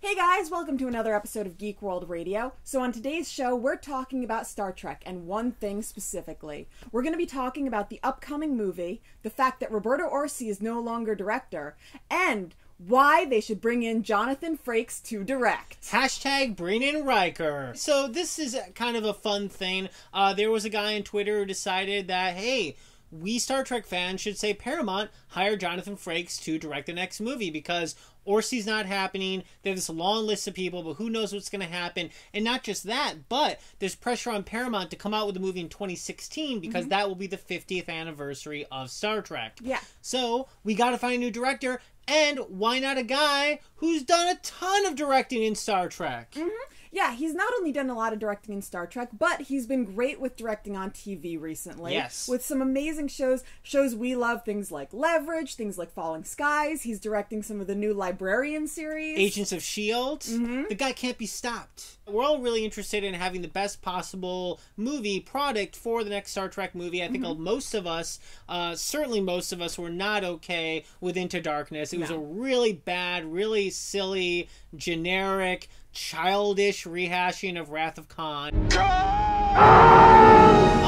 Hey guys, welcome to another episode of Geek World Radio. So on today's show, we're talking about Star Trek and one thing specifically. We're going to be talking about the upcoming movie, the fact that Roberto Orci is no longer director, and why they should bring in Jonathan Frakes to direct. Hashtag bring in Riker. So this is kind of a fun thing. There was a guy on Twitter who decided that, hey, we Star Trek fans should say Paramount hire Jonathan Frakes to direct the next movie because Orci's not happening. There's this long list of people, but who knows what's going to happen. And not just that, but there's pressure on Paramount to come out with a movie in 2016 because that will be the 50th anniversary of Star Trek. Yeah. So we got to find a new director, and why not a guy who's done a ton of directing in Star Trek? Yeah, he's not only done a lot of directing in Star Trek, but he's been great with directing on TV recently. Yes. With some amazing shows we love, things like Leverage, things like Falling Skies. He's directing some of the new Librarian series. Agents of S.H.I.E.L.D. The guy can't be stopped. We're all really interested in having the best possible movie product for the next Star Trek movie. I think most of us, certainly most of us, were not okay with Into Darkness. It was a really bad, really silly, generic, childish rehashing of Wrath of Khan.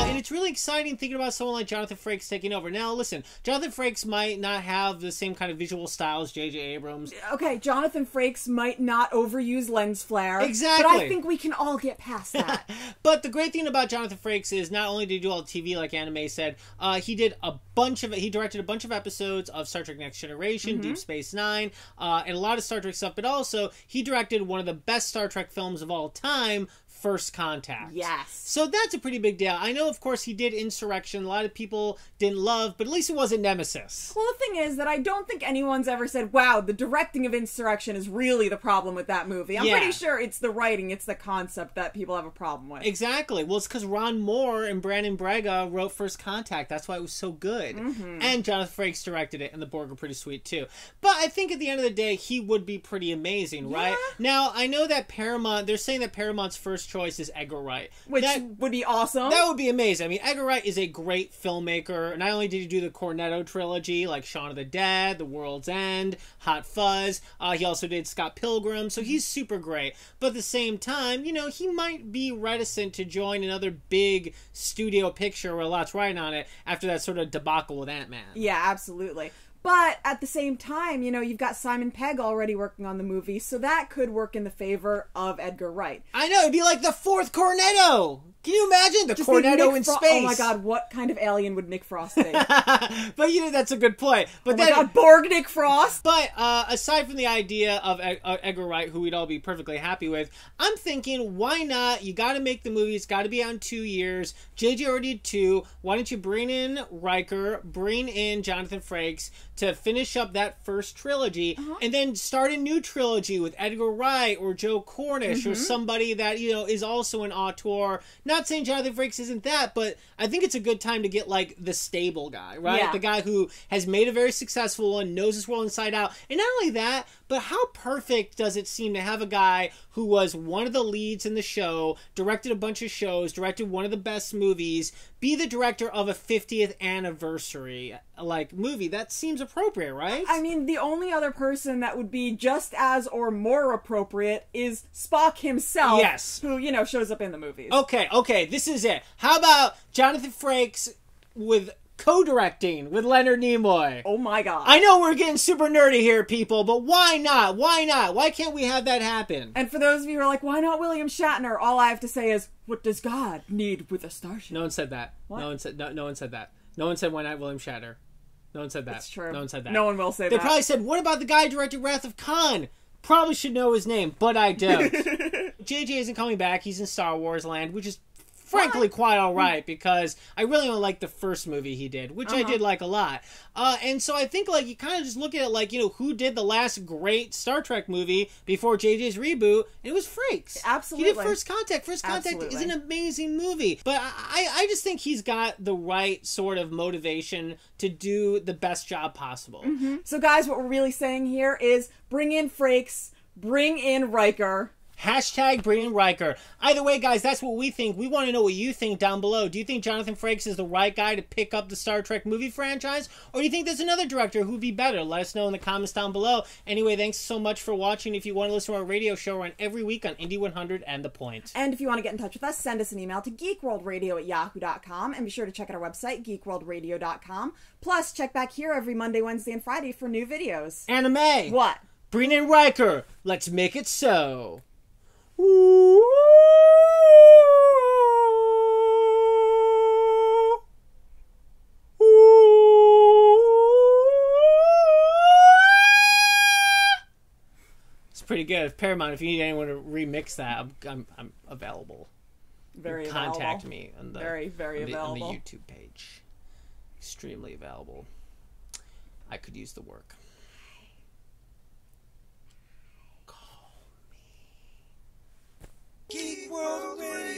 And it's really exciting thinking about someone like Jonathan Frakes taking over. Now, listen, Jonathan Frakes might not have the same kind of visual style as J.J. Abrams. Okay, Jonathan Frakes might not overuse lens flare. Exactly. But I think we can all get past that. But the great thing about Jonathan Frakes is not only did he do all the TV, like Anime said, he directed a bunch of episodes of Star Trek Next Generation, Deep Space Nine, and a lot of Star Trek stuff, but also he directed one of the best Star Trek films of all time, First Contact. Yes. So that's a pretty big deal. I know, of course, he did Insurrection. A lot of people didn't love, but at least it wasn't Nemesis. Well, the thing is that I don't think anyone's ever said, wow, the directing of Insurrection is really the problem with that movie. I'm pretty sure it's the writing, it's the concept that people have a problem with. Exactly. Well, it's because Ron Moore and Brandon Braga wrote First Contact. That's why it was so good. And Jonathan Frakes directed it, and the Borg were pretty sweet, too. But I think at the end of the day, he would be pretty amazing, right? Now, I know that Paramount, they're saying that Paramount's first choice is Edgar Wright. Which would be awesome. That would be amazing. I mean, Edgar Wright is a great filmmaker. Not only did he do the Cornetto trilogy, like Shaun of the Dead, The World's End, Hot Fuzz, he also did Scott Pilgrim, so he's super great. But at the same time, you know, he might be reticent to join another big studio picture where a lot's riding on it after that sort of debacle with Ant-Man. Yeah, absolutely. But at the same time, you know, you've got Simon Pegg already working on the movie, so that could work in the favor of Edgar Wright. I know, it'd be like the fourth Cornetto! Can you imagine the Cornetto in space? Oh my god, what kind of alien would Nick Frost be? But you know, that's a good point. But my god, Borg Nick Frost! But aside from the idea of Edgar Wright, who we'd all be perfectly happy with, I'm thinking, why not? You gotta make the movie, it's gotta be out in 2 years. JJ already did 2. Why don't you bring in Riker, bring in Jonathan Frakes to finish up that first trilogy, and then start a new trilogy with Edgar Wright or Joe Cornish or somebody that, you know, is also an auteur. Not saying Jonathan Frakes isn't that, but I think it's a good time to get, like, the stable guy, right? Yeah. The guy who has made a very successful one, knows his world inside out. And not only that, but how perfect does it seem to have a guy who was one of the leads in the show, directed a bunch of shows, directed one of the best movies, be the director of a 50th anniversary, like, movie? That seems appropriate, right? I mean, the only other person that would be just as or more appropriate is Spock himself. Yes. Who, you know, shows up in the movies. Okay, this is it. How about Jonathan Frakes with co-directing with Leonard Nimoy? Oh my god. I know we're getting super nerdy here, people, but why not? Why not? Why can't we have that happen? And for those of you who are like, why not William Shatner? All I have to say is, what does God need with a starship? No one said that. What? No one said that. No one said why not William Shatner. No one said that. That's true. No one said that. No one will say that. They probably said, what about the guy who directed Wrath of Khan? Probably should know his name, but I don't. JJ isn't coming back. He's in Star Wars land, which is frankly quite alright, because I really only like the first movie he did, which I did like a lot. And so I think, like, you kind of just look at it like, you know, who did the last great Star Trek movie before JJ's reboot? And it was Frakes. Absolutely. He did First Contact. First Contact Absolutely. is an amazing movie. But I just think he's got the right sort of motivation to do the best job possible. So guys, what we're really saying here is bring in Frakes, bring in Riker. Hashtag Brandon Riker. Either way, guys, that's what we think. We want to know what you think down below. Do you think Jonathan Frakes is the right guy to pick up the Star Trek movie franchise? Or do you think there's another director who would be better? Let us know in the comments down below. Anyway, thanks so much for watching. If you want to listen to our radio show, we're on every week on Indie 100 and The Point. And if you want to get in touch with us, send us an email to geekworldradio@yahoo.com, and be sure to check out our website, geekworldradio.com. Plus, check back here every Monday, Wednesday, and Friday for new videos. Anime! What? Brandon Riker, let's make it so. It's pretty good. Paramount, if you need anyone to remix that, I'm available. Very Contact available. me on the very available on the YouTube page. Extremely available. I could use the work. Call me. Geek World Radio.